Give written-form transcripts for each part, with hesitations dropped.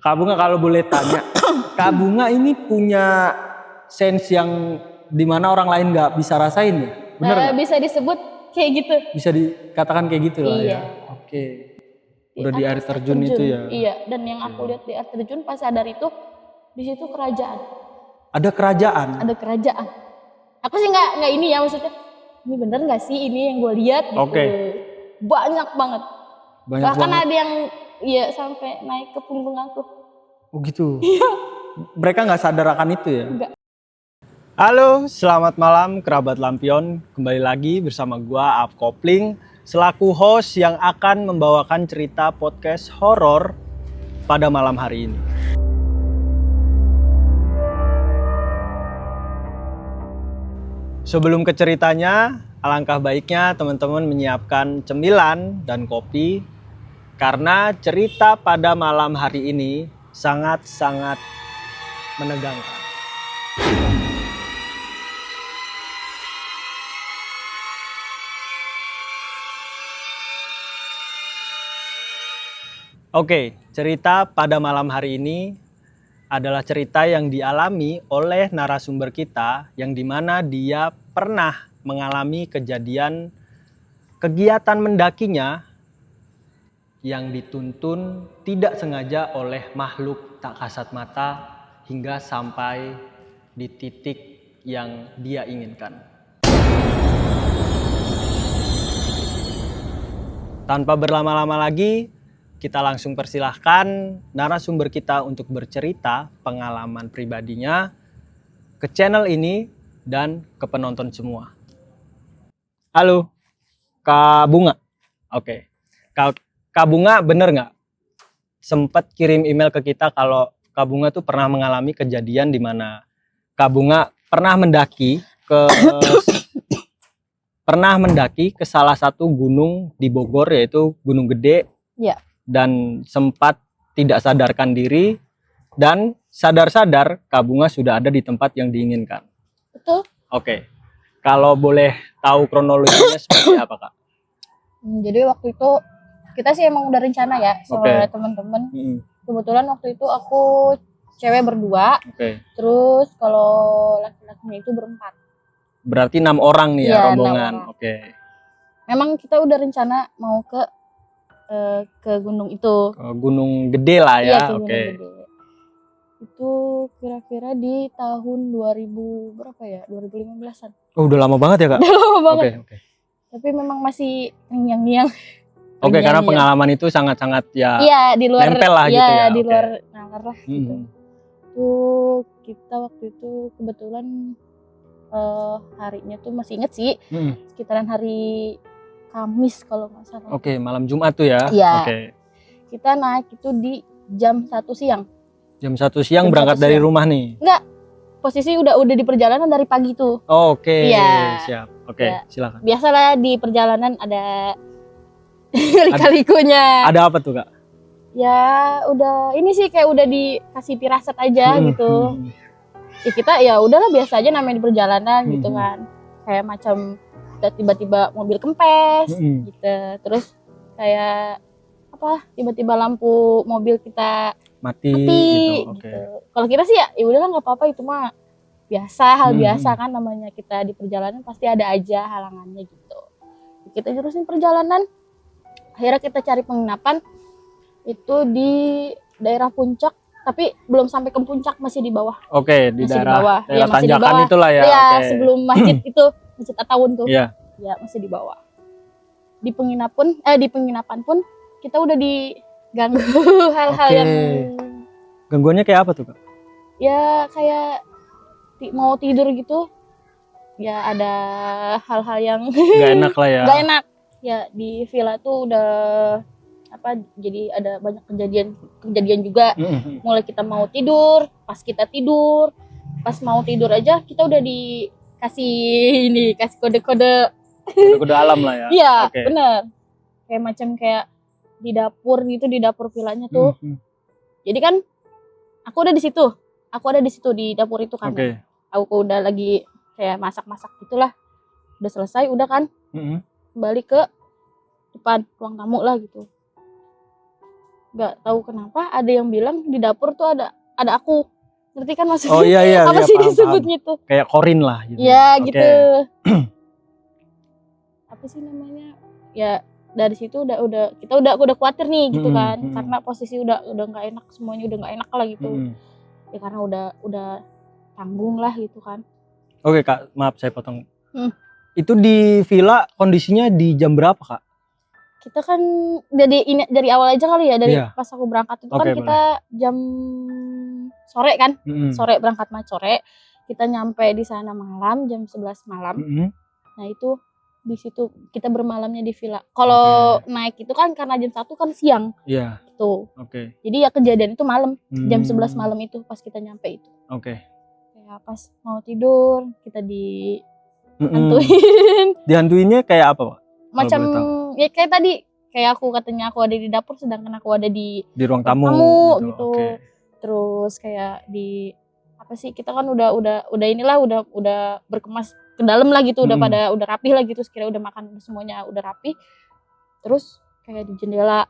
Kak Bunga kalau boleh tanya, Kak Bunga ini punya sense yang dimana orang lain nggak bisa rasain ya? Bener nggak? Bisa disebut kayak gitu. Bisa dikatakan kayak gitu lah Iya. ya. Oke. Udah di air terjun itu ya. Iya, dan yang aku lihat di air terjun pas sadar itu di situ kerajaan. Ada kerajaan. Ada kerajaan. Aku sih nggak ini ya, maksudnya ini bener nggak sih ini yang gue lihat gitu. Oke. Banyak banget. Banyak Bahkan banget. ada yang iya sampai naik ke punggung aku. Oh gitu. Iya. Mereka nggak sadar akan itu ya? Enggak. Halo, selamat malam kerabat Lampion. Kembali lagi bersama gua Af Kopling selaku host yang akan membawakan cerita podcast horor pada malam hari ini. Sebelum ke ceritanya, alangkah baiknya teman-teman menyiapkan cemilan dan kopi karena cerita pada malam hari ini sangat-sangat menegangkan. Oke, cerita pada malam hari ini adalah cerita yang dialami oleh narasumber kita yang dimana dia pernah mengalami kejadian kegiatan mendakinya yang dituntun tidak sengaja oleh makhluk tak kasat mata hingga sampai di titik yang dia inginkan. Tanpa berlama-lama lagi, kita langsung persilahkan narasumber kita untuk bercerita pengalaman pribadinya ke channel ini dan ke penonton semua. Halo, Kak Bunga. Oke, Kak Bunga bener nggak sempat kirim email ke kita kalau Kak Bunga tuh pernah mengalami kejadian di mana Kak Bunga pernah mendaki ke salah satu gunung di Bogor yaitu Gunung Gede. Iya. Dan sempat tidak sadarkan diri dan sadar-sadar Kak Bunga sudah ada di tempat yang diinginkan. Betul. Oke. Kalau boleh tahu kronologinya seperti apa, Kak? Jadi waktu itu kita sih emang udah rencana ya sama teman-teman. Kebetulan waktu itu aku cewek berdua. Terus kalau laki-lakinya itu berempat. Berarti 6 orang nih ya rombongan. Oke. Memang kita udah rencana mau ke gunung itu. Gunung Gede lah ya. Iya, ke Gunung Gede. Itu kira-kira di tahun 2000 berapa ya? 2015-an. Oh, udah lama banget ya, Kak? Udah lama banget. Oke. Tapi memang masih ngiang-ngiang. Oke, karena pengalaman itu sangat-sangat ya. Iya, di luar nempel lah gitu ya. Di luar nalar lah gitu. Tuh kita waktu itu kebetulan harinya tuh masih inget sih. Sekitaran hari Kamis kalau nggak salah. Oke, malam Jumat tuh ya. Iya. Oke. Kita naik itu di jam 1 siang. Jam 1 siang berangkat dari rumah nih? Enggak. Posisi udah di perjalanan dari pagi tuh. Oke. Iya. Siap. Oke, ya. Silakan. Biasalah di perjalanan ada lika-likunya. Ada apa tuh, Kak? Ya udah ini sih kayak udah dikasih firasat aja gitu. Ya kita ya udahlah biasa aja namanya di perjalanan gitu kan. Kayak macam tiba-tiba mobil kempes gitu. Terus kayak apa? Tiba-tiba lampu mobil kita mati gitu. Kalau kita sih ya udahlah nggak apa-apa, itu mah biasa, hal biasa kan, namanya kita di perjalanan pasti ada aja halangannya gitu. Kita terusin perjalanan. Akhirnya kita cari penginapan itu di daerah puncak, tapi belum sampai ke puncak, masih di bawah. Oke, di daerah ya, tanjakan itulah ya. Iya, sebelum masjid itu, Masjid Attawun tuh. Iya. Ya, masih di bawah. Di penginapan pun kita udah diganggu hal-hal yang gangguannya kayak apa tuh, Kak? Ya kayak mau tidur gitu. Ya ada hal-hal yang gak enak lah ya. Gak enak. Ya di villa tuh udah jadi ada banyak kejadian juga. Mulai kita mau tidur, pas kita tidur, pas mau tidur aja kita udah kasih kode-kode alam lah ya. Iya, bener. Kayak macam kayak di dapur gitu, di dapur villanya tuh. Jadi kan aku ada di situ di dapur itu kan. Aku udah lagi kayak masak-masak gitulah. Udah selesai, udah kan. Kembali ke depan ruang tamu lah gitu. nggak tahu kenapa ada yang bilang di dapur tuh ada aku. Ngerti kan maksudnya? Oh iya Apa iya, sih paham, disebutnya tuh? kayak korin lah gitu. Ya Oke. gitu. Apa sih namanya? Ya dari situ udah kita udah khawatir nih gitu kan, karena posisi udah nggak enak, semuanya udah nggak enak lah gitu. Ya karena udah tanggung lah gitu kan. Oke Kak, maaf saya potong. Hmm. Itu di villa kondisinya di jam berapa Kak? Kita kan dari awal aja kali ya, dari Iya. pas aku berangkat itu Oke, kan kita jam sore kan, sore berangkat sore, kita nyampe di sana malam jam 11 malam. Nah itu di situ kita bermalamnya di villa. Kalau naik itu kan karena jam 1 kan siang. Iya. Tuh. Oke. Jadi ya kejadian itu malam, jam 11 malam itu pas kita nyampe itu. Oke. Kayak pas mau tidur kita dihantuin. Dihantuinnya kayak apa Pak? Macam ya kayak tadi, kayak katanya aku ada di dapur sedangkan aku ada di Ruang tamu gitu. Oke. Terus kayak di apa sih, kita kan udah inilah udah berkemas ke dalam lah gitu, udah rapih lah gitu, sekira udah makan semuanya udah rapi. Terus kayak di jendela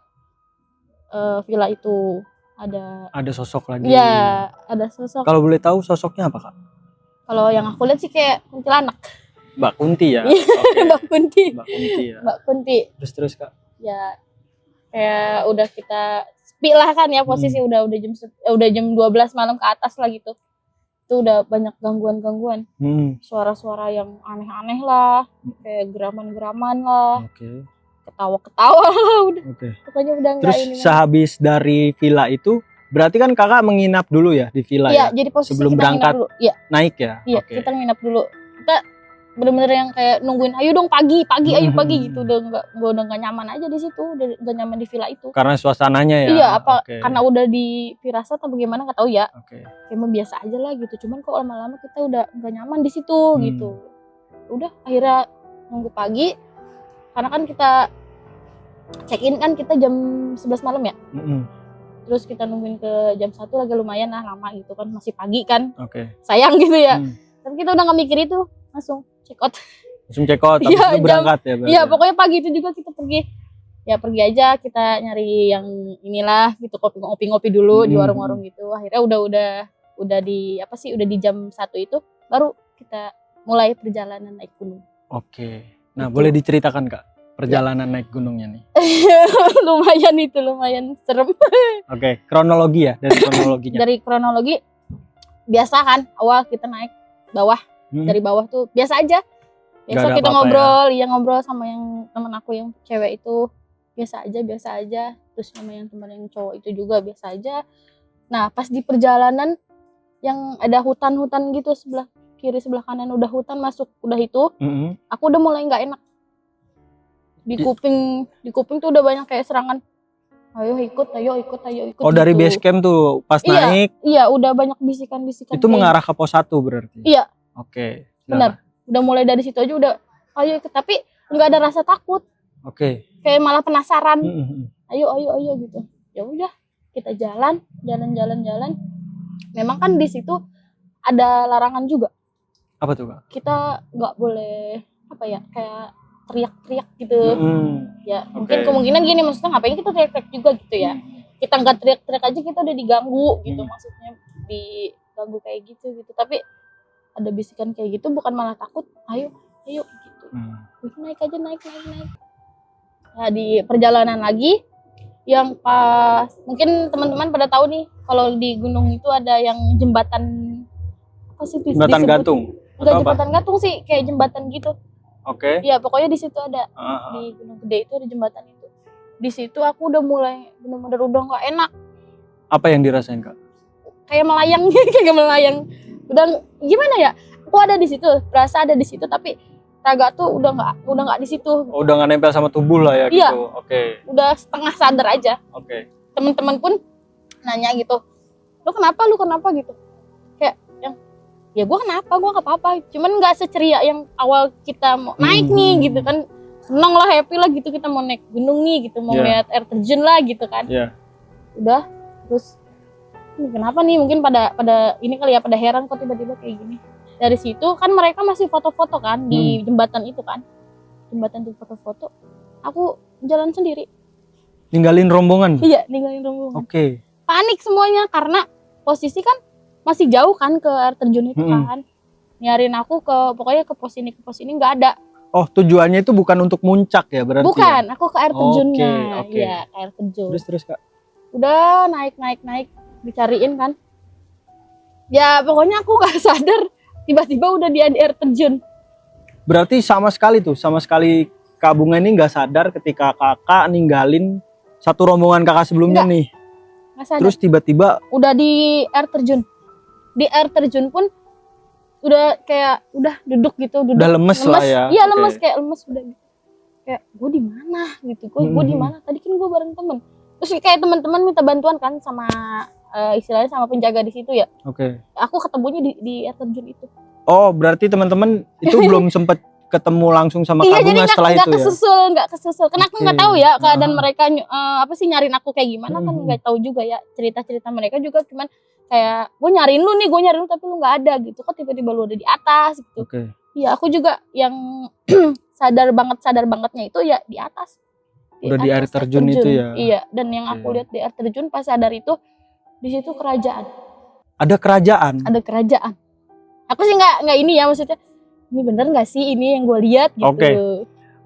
villa itu ada sosok lagi. Iya, ada sosok. Kalau boleh tahu sosoknya apa Kak? Kalau yang aku lihat sih kayak kuntilanak. Mbak Kunti ya. Okay. Mbak Kunti ya. Mbak Kunti. Terus Kak. Ya kayak udah kita sepi lah kan ya, posisi udah jam 12 malam ke atas lah gitu. Itu udah banyak gangguan. Suara-suara yang aneh-aneh lah, kayak geraman-geraman lah. Ketawa-ketawa lah udah. Pokoknya udah enggak ini. Terus sehabis dari villa itu berarti kan Kakak menginap dulu ya di villa ya? Jadi posisi sebelum kita berangkat dulu. Iya. Naik ya? Iya, kita nginap dulu. Kita bener-bener yang kayak nungguin ayo dong pagi gitu, udah nggak nyaman aja di situ, udah nggak nyaman di villa itu karena suasananya ya. Iya, karena udah di firasat atau bagaimana nggak tahu ya. Kayak biasa aja lah gitu, cuman kok lama-lama kita udah nggak nyaman di situ gitu. Udah akhirnya nunggu pagi, karena kan kita check in kan kita jam 11 malam ya. Terus kita nungguin ke jam 1 lagi lumayan lah lama gitu kan, masih pagi kan. Sayang gitu ya. Tapi kita udah nggak mikir itu, langsung check out. Habis itu berangkat ya? Iya, pokoknya pagi itu juga kita pergi. Ya pergi aja, kita nyari yang inilah gitu, ngopi-ngopi dulu di warung-warung gitu. Akhirnya udah di udah di jam 1 itu baru kita mulai perjalanan naik gunung. Oke. Nah, boleh diceritakan Kak perjalanan naik gunungnya nih? lumayan serem. Oke, kronologi ya, dari kronologinya. Dari kronologi biasa kan, awal kita naik bawah. Dari bawah tuh biasa aja. Biasa kita ngobrol, ngobrol sama yang teman aku yang cewek itu biasa aja. Terus sama yang teman yang cowok itu juga biasa aja. Nah, pas di perjalanan yang ada hutan-hutan gitu, sebelah kiri sebelah kanan udah hutan, masuk udah itu, aku udah mulai nggak enak. Di kuping tuh udah banyak kayak serangan. Ayo ikut. Oh, gitu. dari base camp tuh pas naik? Iya, udah banyak bisikan-bisikan. Itu mengarah ke pos 1 berarti? Iya. Oke. Benar. Udah mulai dari situ aja udah ayo ikut, tapi nggak ada rasa takut. Oke. Kayak malah penasaran. Ayo gitu. Ya udah, kita jalan. Memang kan di situ ada larangan juga. Apa tuh Kak? Kita nggak boleh kayak teriak-teriak gitu. Ya mungkin kemungkinan gini, maksudnya ngapain kita teriak-teriak juga gitu ya. Kita nggak teriak-teriak aja kita udah diganggu gitu, maksudnya diganggu kayak gitu. Tapi ada bisikan kayak gitu, bukan malah takut, ayo gitu. Naik aja. Nah, di perjalanan lagi yang pas mungkin teman-teman pada tahu nih, kalau di gunung itu ada yang jembatan apa sih? Jembatan gantung. Enggak jembatan gantung sih, kayak jembatan gitu. Oke. Iya, pokoknya di situ ada. Di Gunung Gede itu ada jembatan itu. Di situ aku udah mulai benar-benar udah nggak enak. Apa yang dirasain Kak? Kayak melayang. Udah gimana ya? Aku ada di situ, berasa ada di situ, tapi raga tuh udah nggak di situ. Oh, udah nggak nempel sama tubuh lah ya iya, gitu. Oke. Udah setengah sadar aja. Oke. Teman-teman pun nanya gitu, lu kenapa gitu? Kayak yang ya gue kenapa, gue nggak apa-apa. Cuman nggak seceria yang awal kita mau naik nih gitu kan. Seneng lah, happy lah gitu, kita mau naik gunung nih gitu, mau lihat air terjun lah gitu kan. Udah, terus kenapa nih, mungkin pada ini kali ya, pada heran kok tiba-tiba kayak gini. Dari situ kan mereka masih foto-foto kan di jembatan itu kan, jembatan tuh foto-foto, aku jalan sendiri. Ninggalin rombongan. Iya, ninggalin rombongan. Oke. Panik semuanya karena posisi kan masih jauh kan ke air terjun itu kan. Nyariin aku pokoknya ke pos ini nggak ada. Oh, tujuannya itu bukan untuk muncak ya berarti? Bukan, ya? aku ke air terjunnya. Oke. Iya, ke air terjun. Terus Kak. Udah naik dicariin kan. Ya pokoknya aku nggak sadar tiba-tiba udah di air terjun. Berarti sama sekali Kak Bunga ini nggak sadar ketika kakak ninggalin satu rombongan kakak sebelumnya nih. Nggak sadar. Terus tiba-tiba Udah di air terjun. Di air terjun pun udah kayak udah duduk gitu, udah lemes lah ya. Iya, lemes kayak lemes udah gitu. Kayak gue di mana gitu. Gue di mana? Tadi kan gue bareng temen. Terus kayak teman-teman minta bantuan kan sama istilahnya sama penjaga di situ ya. Oke. Aku ketemunya di air terjun itu. Oh, berarti teman-teman itu belum sempet ketemu langsung sama Kak Iya, jadi Bunga setelah itu ya? nggak kesusul. Karena aku nggak tahu ya keadaan mereka apa sih nyariin aku kayak gimana kan nggak tahu juga ya cerita-cerita mereka juga cuman kayak gue nyariin lu tapi lu nggak ada gitu kok tiba-tiba lu ada di atas gitu. Oke. Iya, aku juga yang sadar bangetnya itu ya di atas. Udah di air terjun itu ya? Iya, dan yang aku lihat di air terjun pas sadar itu di situ kerajaan. Ada kerajaan? Ada kerajaan. Aku sih nggak ini ya maksudnya. Ini bener nggak sih ini yang gue lihat gitu. Oke.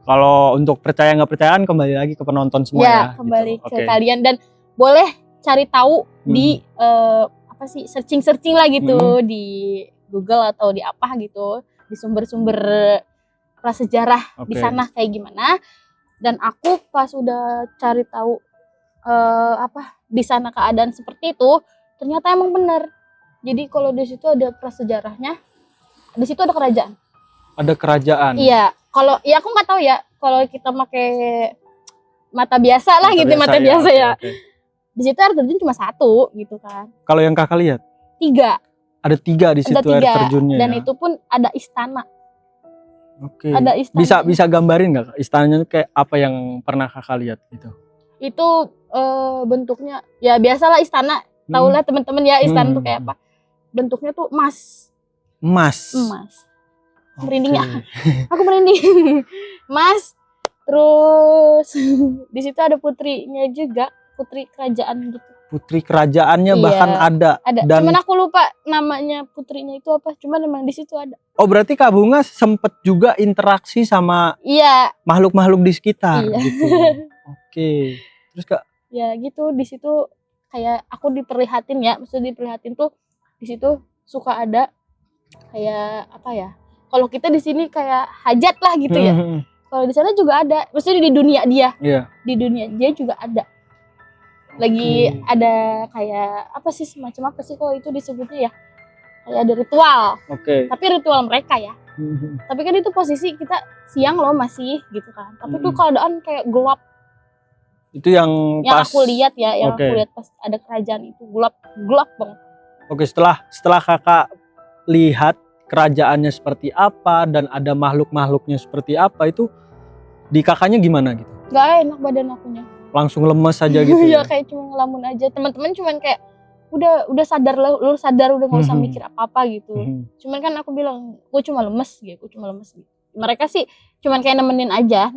Kalau untuk percaya nggak percayaan kembali lagi ke penonton semua ya. Kembali gitu. ke kalian dan boleh cari tahu di apa sih searching lah gitu di Google atau di apa gitu di sumber-sumber prasejarah di sana kayak gimana. Dan aku pas udah cari tahu di sana keadaan seperti itu ternyata emang benar. Jadi kalau di situ ada prasejarahnya, di situ ada kerajaan. Ada kerajaan. Iya, kalau ya aku nggak tahu ya kalau kita pakai mata biasa lah gitu, mata biasa ya. Di situ air terjun cuma satu gitu kan. Kalau yang kakak lihat? 3. Ada 3 di situ air terjunnya. Dan ya? itu pun ada istana. Oke. Ada istana. Bisa gambarin nggak istananya kayak apa yang pernah kakak lihat gitu? Itu bentuknya ya biasalah istana. Tahulah teman-teman ya istana tuh kayak apa? Bentuknya tuh emas. Merinding ya. Aku merinding. Emas. Terus di situ ada putrinya juga, putri kerajaan gitu. Putri kerajaannya bahkan ada. Dan cuman aku lupa namanya putrinya itu apa. Cuman memang di situ ada. Oh, berarti Kak Bunga sempet juga interaksi sama makhluk-makhluk di sekitar gitu. Oke. Terus Kak? Ya gitu, di situ kayak aku diperlihatin ya, maksudnya diperlihatin tuh di situ suka ada kayak apa ya? Kalau kita di sini kayak hajat lah gitu ya. Kalau di sana juga ada, maksudnya di dunia dia. Iya. Di dunia dia juga ada. Lagi ada kayak apa sih semacam apa sih kalau itu disebutnya ya? Kayak ada ritual. Tapi ritual mereka ya. Tapi kan itu posisi kita siang loh masih gitu kan. Tapi tuh keadaan kayak gelap. Itu yang pas aku lihat ya, yang aku lihat pas ada kerajaan itu gelap banget. Oke, setelah kakak lihat kerajaannya seperti apa dan ada makhluknya seperti apa itu di kakaknya gimana gitu? Gak enak badan akunya. Langsung lemes aja gitu. Ya kayak cuma ngelamun aja. Teman-teman cuman kayak udah sadar lu sadar udah nggak usah mikir apa-apa gitu. Cuman kan aku bilang gue cuma lemes gitu. Mereka sih cuman kayak nemenin aja.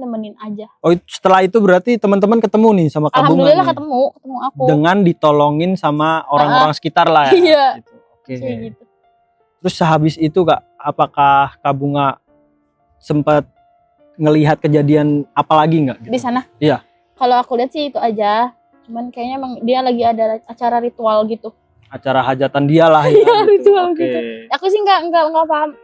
Oh, setelah itu berarti teman-teman ketemu nih sama Kak Bunga? Alhamdulillah ketemu aku. Dengan ditolongin sama orang-orang sekitar lah ya. Iya. Gitu. Oke. Gitu. Terus sehabis itu Kak, apakah Kak Bunga sempat ngelihat kejadian apa lagi nggak? Gitu? Di sana? Iya. Kalau aku lihat sih itu aja. Cuman kayaknya emang dia lagi ada acara ritual gitu. Acara hajatan dia lah ya. Iya, ritual gitu. Aku sih nggak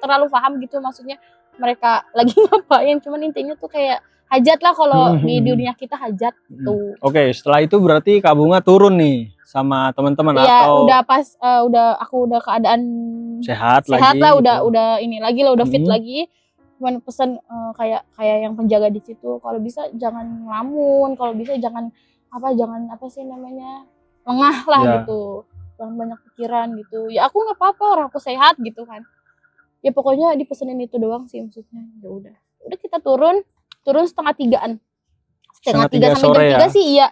terlalu paham gitu maksudnya mereka lagi ngapain. Cuman intinya tuh kayak hajat lah kalau di dunia kita hajat tuh. Oke, setelah itu berarti Kak Bunga turun nih sama teman-teman atau udah pas aku udah keadaan sehat lah gitu. udah ini lagi lah udah fit lagi. Cuman pesan kayak yang penjaga di situ kalau bisa jangan ngelamun, kalau bisa jangan apa sih namanya lengah lah gitu, jangan banyak pikiran gitu. Ya aku nggak apa-apa, orang aku sehat gitu kan. Ya pokoknya dipesenin itu doang sih maksudnya. Ya udah kita turun 2:30-an. 2:30 sampai jam 3 sih iya.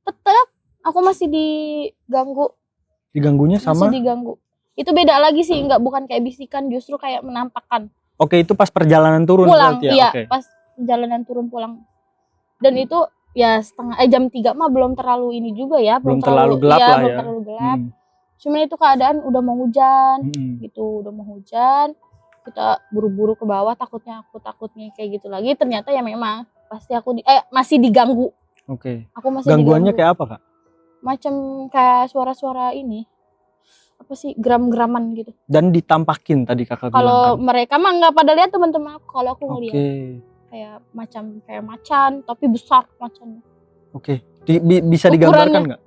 Tetap aku masih diganggu. Diganggunya sama? Masih diganggu. Itu beda lagi sih, bukan kayak bisikan, justru kayak menampakkan. Oke, itu pas perjalanan turun pulang, berarti ya? Iya, pas perjalanan turun pulang. Dan itu ya jam 3 mah belum terlalu ini juga ya, Belum terlalu gelap lah belum ya. terlalu gelap. Cuman itu keadaan udah mau hujan gitu, udah mau hujan. Kita buru-buru ke bawah, takutnya kayak gitu lagi. Ternyata ya memang pasti aku masih diganggu. Oke. Aku masih Gangguannya diganggu. kayak apa, Kak? Macam kayak suara-suara ini. Apa sih, geram-geraman gitu. Dan ditampakin tadi Kakak bilang Kalau kan. mereka mah nggak pada lihat, teman-teman aku. Kalau aku ngeliat Oke. kayak macan, tapi besar macan. Oke. Bisa digambarkan nggak?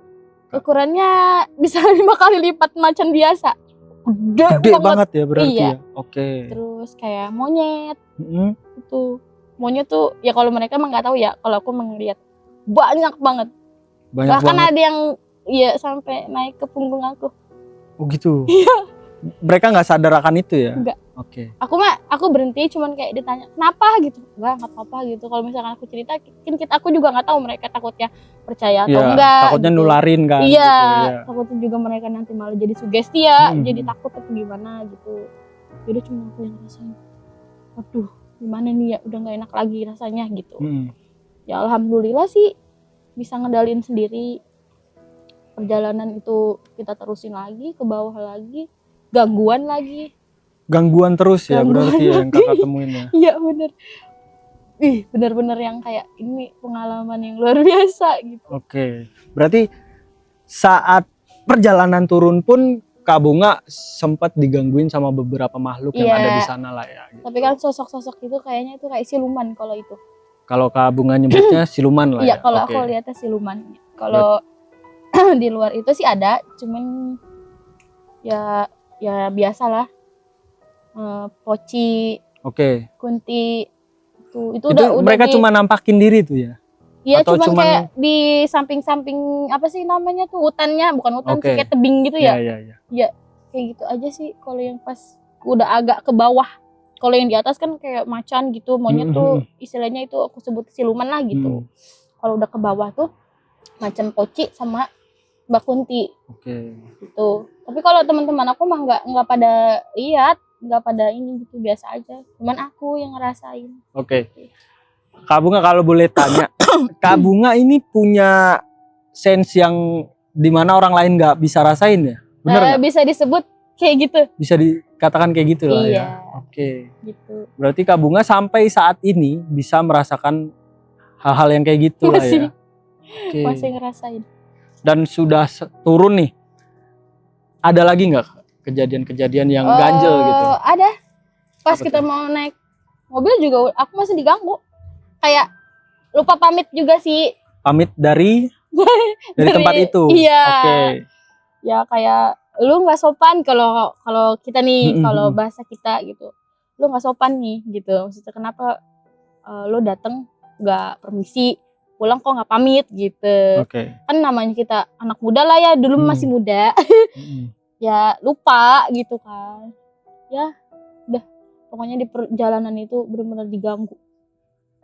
Ukurannya bisa 5 kali lipat macan biasa. Gede banget ya berarti Iya. ya. Oke. Terus kayak monyet. Mm-mm. Itu monyet tuh ya, kalau mereka emang nggak tahu ya, kalau aku melihat banyak banget. Banyak Bahkan banget. ada yang ya sampai naik ke punggung aku. Oh gitu. Iya. Mereka nggak sadar akan itu ya? Enggak. Oke. Aku berhenti cuman kayak ditanya kenapa gitu. Enggak apa-apa gitu. Kalau misalkan aku cerita, aku juga nggak tahu mereka takutnya percaya atau Iya, enggak. takutnya gitu. nularin kan. Iya, Gitu, ya. takutnya juga mereka nanti malah jadi sugesti ya, Hmm. jadi takut atau gimana gitu. Jadi cuma aku yang rasain, waduh gimana nih ya, udah nggak enak lagi rasanya gitu. Ya alhamdulillah sih bisa ngedalin sendiri. Perjalanan itu kita terusin lagi ke bawah lagi, gangguan lagi. Gangguan terus ya Gangguan berarti ya yang lagi. Kakak temuin ya. Iya bener. Bener-bener yang kayak ini pengalaman yang luar biasa gitu. Oke. Berarti saat perjalanan turun pun Kak Bunga sempat digangguin sama beberapa makhluk yang Iya. ada di sana lah ya. Gitu. Tapi kan sosok-sosok itu kayaknya itu kayak siluman kalau itu. Kalau Kak Bunga nyebutnya siluman lah Iya, ya. kalau Oke. aku lihatnya siluman. Kalau di luar itu sih ada, cuman ya biasalah. Poci, Oke. kunti, itu Itu udah mereka cuma nampakin diri tuh ya. Iya, atau cuman cuman- kayak di samping-samping apa sih namanya tuh, hutannya, bukan hutan sih, Oke. kayak tebing gitu ya. Iya. Kayak gitu aja sih kalau yang pas udah agak ke bawah. Kalau yang di atas kan kayak macan gitu, monyet tuh istilahnya itu aku sebut siluman lah gitu. Kalau udah ke bawah tuh macan, poci sama Mbak Kunti Oke. gitu. Tapi kalau teman-teman aku mah nggak pada lihat, nggak pada ini gitu, biasa aja. Cuman aku yang ngerasain. Oke. Kak Bunga kalau boleh tanya, Kak Bunga ini punya sense yang dimana orang lain nggak bisa rasain ya? Bener nggak? Bisa disebut kayak gitu. Bisa dikatakan kayak gitu lah Iya. ya. Oke. Gitu. Berarti Kak Bunga sampai saat ini bisa merasakan hal-hal yang kayak gitu lah Masih. ya. Oke. Masih ngerasain. Dan sudah turun nih. Ada lagi nggak kejadian-kejadian yang ganjel gitu? Ada. Pas Apa kita tuh? mau naik mobil juga aku masih diganggu. Kayak lupa pamit juga sih. Pamit dari tempat itu. Iya. Oke. Ya kayak lu nggak sopan kalau kita nih, Mm-mm. kalau bahasa kita gitu. Lu nggak sopan nih gitu. Maksudnya kenapa lu datang nggak permisi, pulang kok nggak pamit gitu. Oke. Kan namanya kita anak muda lah ya, dulu masih muda. Ya lupa gitu kan. Ya udah, pokoknya di perjalanan itu benar-benar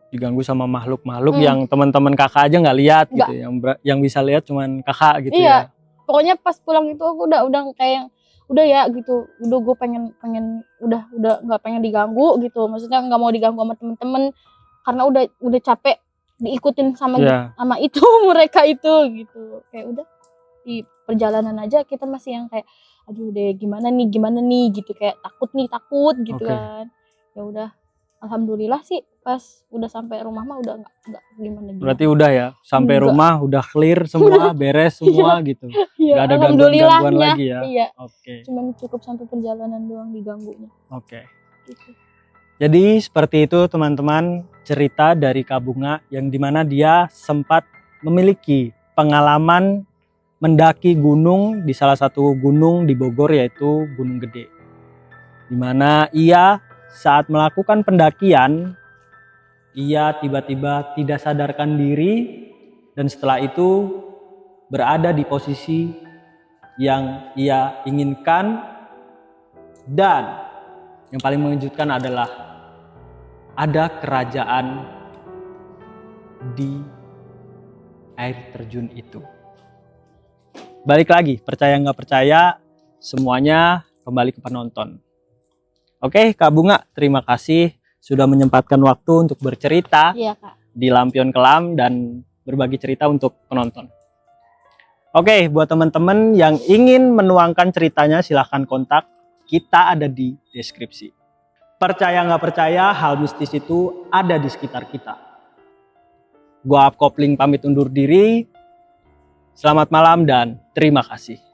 Diganggu sama makhluk-makhluk yang teman-teman kakak aja nggak lihat gitu, yang bisa lihat cuman kakak gitu iya. ya. Pokoknya pas pulang itu aku udah kayak udah ya gitu, udah gue pengen udah nggak pengen diganggu gitu, maksudnya nggak mau diganggu sama temen-temen karena udah capek diikutin sama itu mereka itu gitu. Kayak udah di perjalanan aja kita masih yang kayak aduh deh gimana nih gitu, kayak takut gitu kan. Ya udah, alhamdulillah sih pas udah sampai rumah mah udah nggak gimana. Berarti udah ya, sampai rumah udah clear semua, beres semua gitu. Iya, Gak ada gangguan-gangguan lagi ya. Iya. Oke. Cuman cukup sampai perjalanan doang diganggunya. Oke. Gitu. Jadi seperti itu teman-teman, cerita dari Kak Bunga yang dimana dia sempat memiliki pengalaman mendaki gunung di salah satu gunung di Bogor, yaitu Gunung Gede. Dimana ia saat melakukan pendakian, ia tiba-tiba tidak sadarkan diri dan setelah itu berada di posisi yang ia inginkan. Dan yang paling mengejutkan adalah ada kerajaan di air terjun itu. Balik lagi, percaya nggak percaya, semuanya kembali ke penonton. Oke, Kak Bunga, terima kasih sudah menyempatkan waktu untuk bercerita Iya, Kak. di Lampion Kelam dan berbagi cerita untuk penonton. Oke, buat teman-teman yang ingin menuangkan ceritanya silahkan kontak, kita ada di deskripsi. Percaya nggak percaya, hal mistis itu ada di sekitar kita. Gua Kopling pamit undur diri. Selamat malam dan terima kasih.